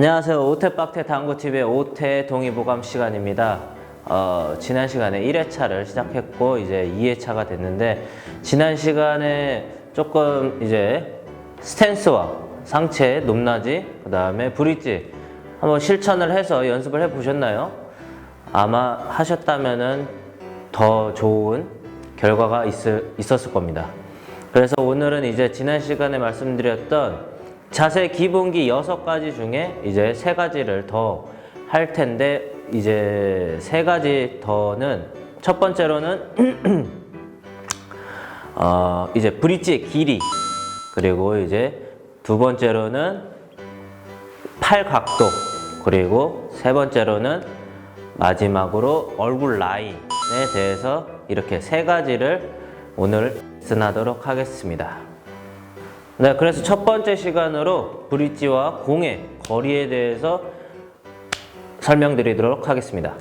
안녕하세요. 오태빡태 당구TV의 오태 동의보감 시간입니다. 지난 시간에 1회차를 시작했고 이제 2회차가 됐는데, 지난 시간에 조금 이제 스탠스와 상체, 높낮이, 그 다음에 브릿지 한번 실천을 해서 연습을 해 보셨나요? 아마 하셨다면은 더 좋은 결과가 있었을 겁니다. 그래서 오늘은 이제 지난 시간에 말씀드렸던 자세 기본기 6가지 중에 이제 3가지를 더 할 텐데, 이제 3가지 더는 첫 번째로는 이제 브릿지의 길이, 그리고 이제 두 번째로는 팔 각도, 그리고 세 번째로는 마지막으로 얼굴 라인에 대해서 이렇게 3가지를 오늘 레슨하도록 하겠습니다. 네, 그래서 첫 번째 시간으로 브릿지와 공의 거리에 대해서 설명드리도록 하겠습니다.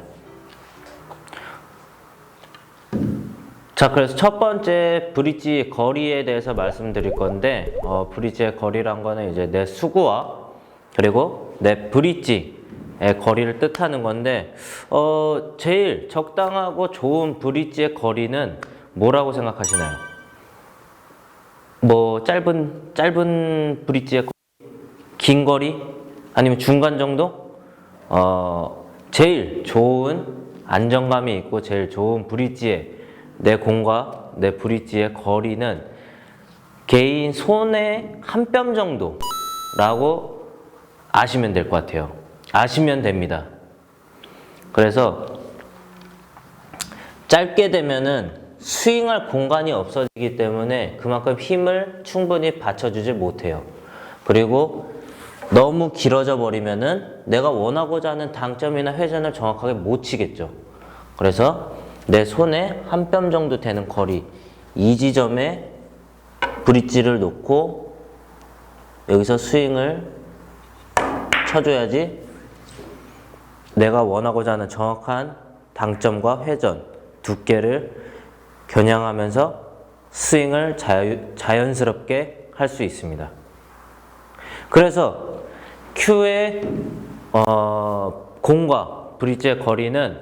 자, 그래서 첫 번째 브릿지 거리에 대해서 말씀드릴 건데, 브릿지의 거리란 거는 이제 내 수구와 그리고 내 브릿지의 거리를 뜻하는 건데, 제일 적당하고 좋은 브릿지의 거리는 뭐라고 생각하시나요? 뭐 짧은 브릿지의 긴 거리? 아니면 중간 정도? 제일 좋은 안정감이 있고 제일 좋은 브릿지의 내 공과 내 브릿지의 거리는 개인 손의 한 뼘 정도라고 아시면 될 것 같아요. 아시면 됩니다. 그래서 짧게 되면은 스윙할 공간이 없어지기 때문에 그만큼 힘을 충분히 받쳐주지 못해요. 그리고 너무 길어져 버리면은 내가 원하고자 하는 당점이나 회전을 정확하게 못 치겠죠. 그래서 내 손에 한 뼘 정도 되는 거리, 이 지점에 브릿지를 놓고 여기서 스윙을 쳐줘야지 내가 원하고자 하는 정확한 당점과 회전, 두께를 겨냥하면서 스윙을 자연스럽게 할 수 있습니다. 그래서 큐의 공과 브릿지의 거리는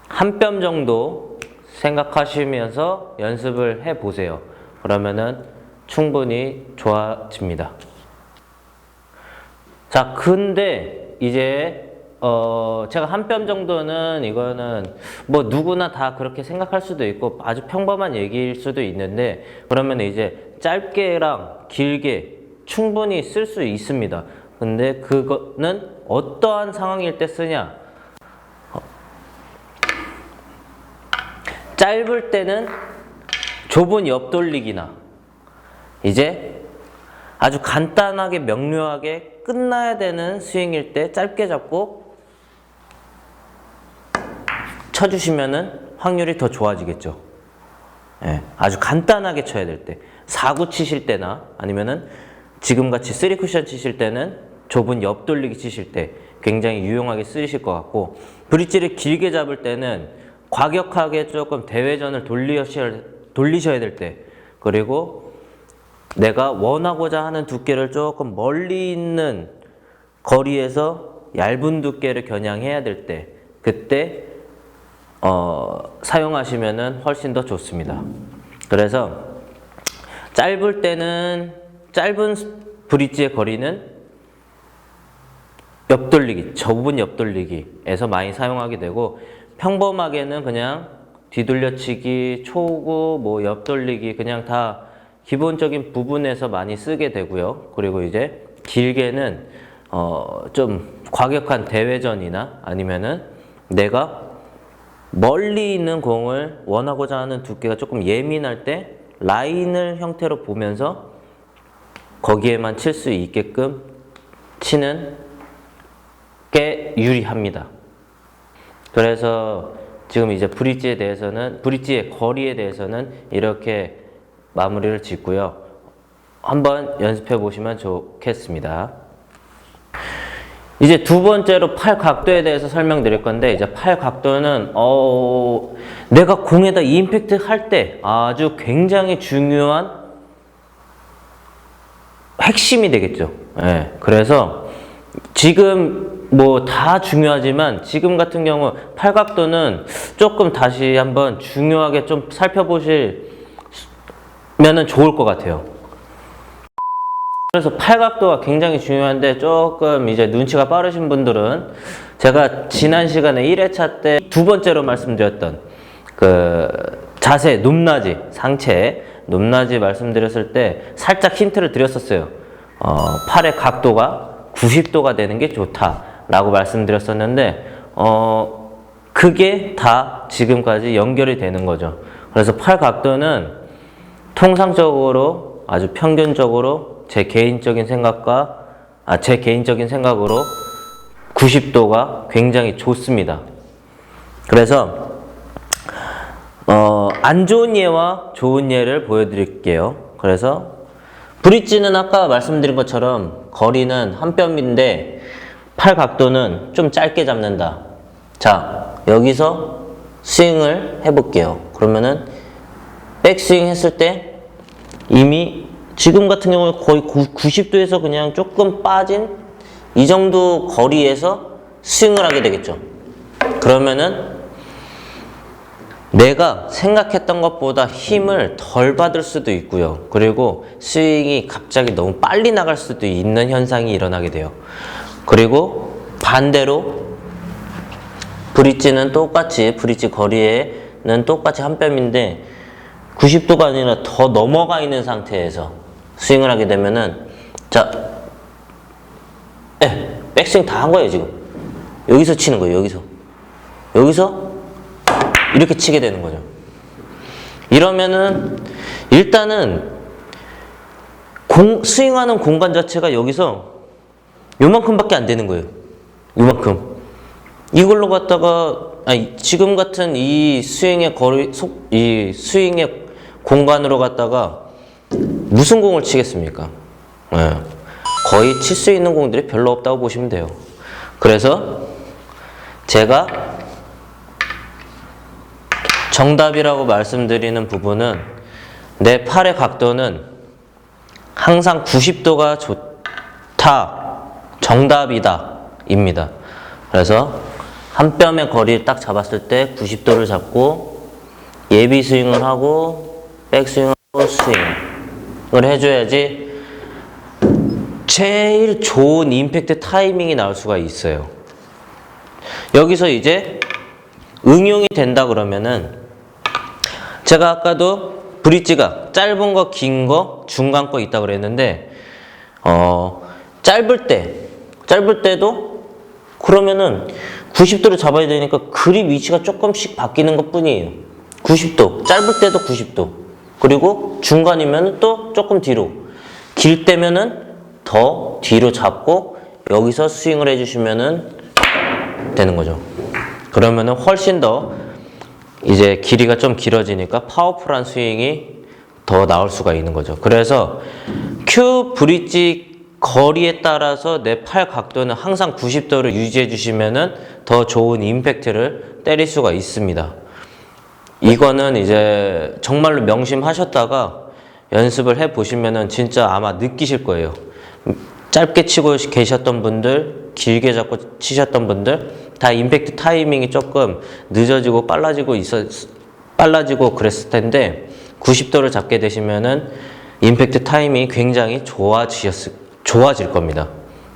한 뼘 정도 생각하시면서 연습을 해 보세요. 그러면은 충분히 좋아집니다. 자, 근데 이제 제가 한 뼘 정도는, 이거는 뭐 누구나 다 그렇게 생각할 수도 있고 아주 평범한 얘기일 수도 있는데, 그러면 이제 짧게랑 길게 충분히 쓸 수 있습니다. 근데 그거는 어떠한 상황일 때 쓰냐? 짧을 때는 좁은 옆돌리기나 이제 아주 간단하게 명료하게 끝나야 되는 스윙일 때 짧게 잡고 쳐주시면은 확률이 더 좋아지겠죠. 예, 아주 간단하게 쳐야 될 때, 4구 치실 때나 아니면은 지금같이 3쿠션 치실 때는 좁은 옆돌리기 치실 때 굉장히 유용하게 쓰이실 것 같고, 브릿지를 길게 잡을 때는 과격하게 조금 대회전을 돌리셔야 될 때, 그리고 내가 원하고자 하는 두께를 조금 멀리 있는 거리에서 얇은 두께를 겨냥해야 될 때, 그때 사용하시면은 훨씬 더 좋습니다. 그래서 짧을 때는, 짧은 브릿지의 거리는 옆돌리기, 좁은 옆돌리기에서 많이 사용하게 되고, 평범하게는 그냥 뒤돌려치기, 초구, 뭐 옆돌리기, 그냥 다 기본적인 부분에서 많이 쓰게 되고요. 그리고 이제 길게는 좀 과격한 대회전이나 아니면은 내가 멀리 있는 공을 원하고자 하는 두께가 조금 예민할 때 라인을 형태로 보면서 거기에만 칠 수 있게끔 치는 게 유리합니다. 그래서 지금 이제 브릿지의 거리에 대해서는 이렇게 마무리를 짓고요. 한번 연습해 보시면 좋겠습니다. 이제 두 번째로 팔 각도에 대해서 설명드릴 건데, 이제 팔 각도는 내가 공에다 임팩트 할 때 아주 굉장히 중요한 핵심이 되겠죠. 예, 그래서 지금 뭐 다 중요하지만 지금 같은 경우 팔각도는 조금 다시 한번 중요하게 좀 살펴보시면은 좋을 것 같아요. 그래서 팔각도가 굉장히 중요한데 조금 이제 눈치가 빠르신 분들은 제가 지난 시간에 1회차 때 두 번째로 말씀드렸던 그 자세, 높낮이, 상체, 높낮이 말씀드렸을 때 살짝 힌트를 드렸었어요. 팔의 각도가 90도가 되는 게 좋다라고 말씀드렸었는데 그게 다 지금까지 연결이 되는 거죠. 그래서 팔 각도는 통상적으로 아주 평균적으로 제 개인적인 생각으로 90도가 굉장히 좋습니다. 그래서 안 좋은 예와 좋은 예를 보여드릴게요. 그래서 브릿지는 아까 말씀드린 것처럼 거리는 한 뼘인데 팔 각도는 좀 짧게 잡는다. 자, 여기서 스윙을 해볼게요. 그러면은 백스윙 했을 때 이미 지금 같은 경우에 거의 90도에서 그냥 조금 빠진 이 정도 거리에서 스윙을 하게 되겠죠. 그러면은 내가 생각했던 것보다 힘을 덜 받을 수도 있고요. 그리고 스윙이 갑자기 너무 빨리 나갈 수도 있는 현상이 일어나게 돼요. 그리고 반대로 브릿지는 똑같이 브릿지 거리에는 똑같이 한 뼘인데 90도가 아니라 더 넘어가 있는 상태에서 스윙을 하게 되면은 자, 백스윙 다 한 거예요. 지금 여기서 치는 거예요. 여기서 이렇게 치게 되는 거죠. 이러면은 일단은 스윙하는 공간 자체가 여기서 요만큼밖에 안 되는 거예요. 요만큼. 이걸로 갖다가 지금 같은 이 스윙의 이 스윙의 공간으로 갖다가 무슨 공을 치겠습니까? 거의 칠 수 있는 공들이 별로 없다고 보시면 돼요. 그래서 제가 정답이라고 말씀드리는 부분은 내 팔의 각도는 항상 90도가 좋다, 정답이다 입니다. 그래서 한 뼘의 거리를 딱 잡았을 때 90도를 잡고 예비 스윙을 하고 백스윙하고 스윙을 해줘야지 제일 좋은 임팩트 타이밍이 나올 수가 있어요. 여기서 이제 응용이 된다 그러면은 제가 아까도 브릿지가 짧은 거, 긴 거, 중간 거 있다 그랬는데 짧을 때도 그러면은 90도를 잡아야 되니까 그립 위치가 조금씩 바뀌는 것 뿐이에요. 90도, 짧을 때도 90도. 그리고 중간이면 또 조금 뒤로. 길 때면은 더 뒤로 잡고 여기서 스윙을 해주시면은 되는 거죠. 그러면은 훨씬 더 이제 길이가 좀 길어지니까 파워풀한 스윙이 더 나올 수가 있는 거죠. 그래서 큐 브릿지 거리에 따라서 내 팔 각도는 항상 90도를 유지해 주시면은 더 좋은 임팩트를 때릴 수가 있습니다. 이거는 이제 정말로 명심하셨다가 연습을 해 보시면은 진짜 아마 느끼실 거예요. 짧게 치고 계셨던 분들, 길게 잡고 치셨던 분들 다 임팩트 타이밍이 조금 늦어지고 빨라지고 그랬을 텐데 90도를 잡게 되시면은 임팩트 타이밍이 굉장히 좋아질 겁니다.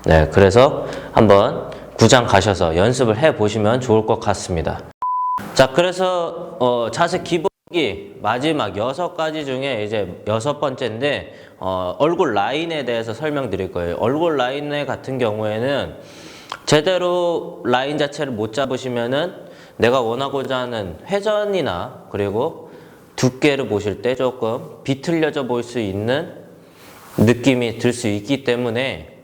네, 그래서 한번 구장 가셔서 연습을 해 보시면 좋을 것 같습니다. 자, 그래서 자세 기본기 마지막 6가지 중에 이제 6번째인데 얼굴 라인에 대해서 설명드릴 거예요. 얼굴 라인 같은 경우에는 제대로 라인 자체를 못 잡으시면은 내가 원하고자 하는 회전이나 그리고 두께를 보실 때 조금 비틀려져 보일 수 있는 느낌이 들 수 있기 때문에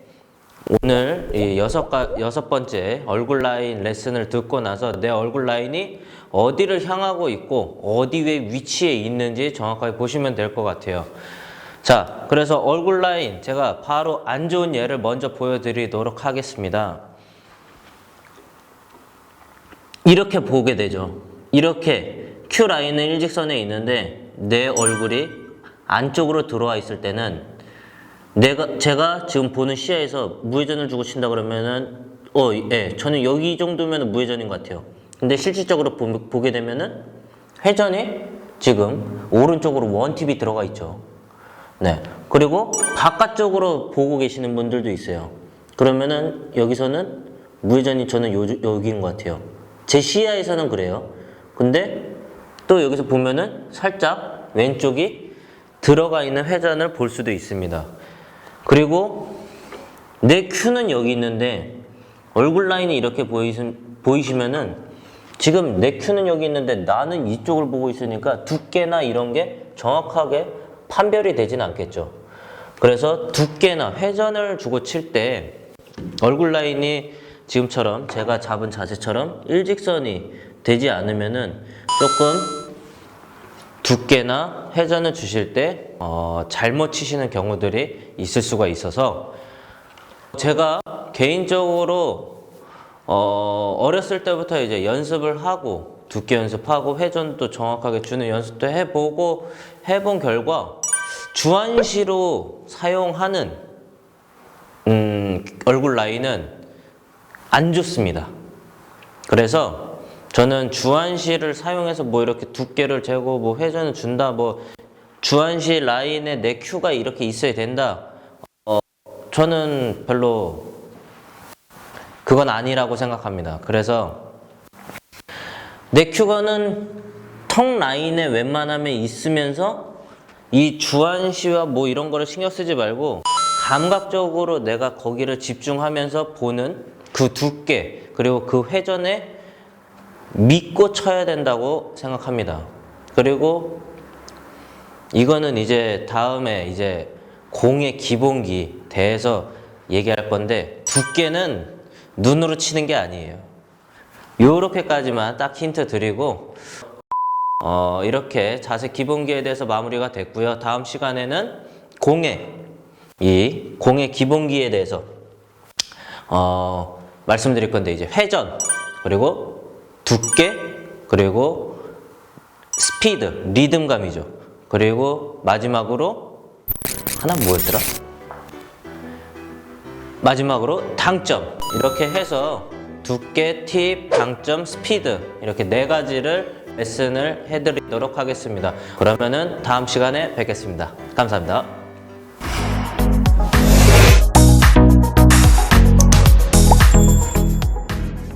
오늘 이 6번째 얼굴 라인 레슨을 듣고 나서 내 얼굴 라인이 어디를 향하고 있고 어디에 위치에 있는지 정확하게 보시면 될 것 같아요. 자, 그래서 얼굴 라인 제가 바로 안 좋은 예를 먼저 보여드리도록 하겠습니다. 이렇게 보게 되죠. 이렇게 Q 라인은 일직선에 있는데 내 얼굴이 안쪽으로 들어와 있을 때는 제가 지금 보는 시야에서 무회전을 주고 친다 그러면은 예, 저는 여기 정도면 무회전인 것 같아요. 근데 실질적으로 보게 되면은 회전이 지금 오른쪽으로 원팁이 들어가 있죠. 네. 그리고 바깥쪽으로 보고 계시는 분들도 있어요. 그러면은 여기서는 무회전이 저는 여기인 것 같아요. 제 시야에서는 그래요. 근데 또 여기서 보면은 살짝 왼쪽이 들어가 있는 회전을 볼 수도 있습니다. 그리고 내 큐는 여기 있는데 얼굴 라인이 이렇게 보이시면은 지금 내 큐는 여기 있는데 나는 이쪽을 보고 있으니까 두께나 이런 게 정확하게 판별이 되진 않겠죠. 그래서 두께나 회전을 주고 칠 때 얼굴 라인이 지금처럼 제가 잡은 자세처럼 일직선이 되지 않으면은 조금 두께나 회전을 주실 때 잘못 치시는 경우들이 있을 수가 있어서 제가 개인적으로 어렸을 때부터 이제 연습을 하고 두께 연습하고 회전도 정확하게 주는 연습도 해보고 해본 결과 주한시로 사용하는 얼굴 라인은 안 좋습니다. 그래서 저는 주한시를 사용해서 뭐 이렇게 두께를 재고 뭐 회전을 준다 뭐 주한시 라인에 내 큐가 이렇게 있어야 된다 저는 별로 그건 아니라고 생각합니다. 그래서 내 큐가는 턱 라인에 웬만하면 있으면서 이 주한시와 뭐 이런 거를 신경 쓰지 말고 감각적으로 내가 거기를 집중하면서 보는 그 두께 그리고 그 회전에 믿고 쳐야 된다고 생각합니다. 그리고 이거는 이제 다음에 이제 공의 기본기 대해서 얘기할 건데 두께는 눈으로 치는 게 아니에요. 요렇게까지만 딱 힌트 드리고 이렇게 자세 기본기에 대해서 마무리가 됐고요. 다음 시간에는 공의 기본기에 대해서 말씀드릴 건데 이제 회전 그리고 두께 그리고 스피드 리듬감이죠. 그리고 마지막으로 하나 뭐였더라? 마지막으로 당점 이렇게 해서 두께, 팁, 당점, 스피드 이렇게 4가지를 레슨을 해드리도록 하겠습니다. 그러면은 다음 시간에 뵙겠습니다. 감사합니다.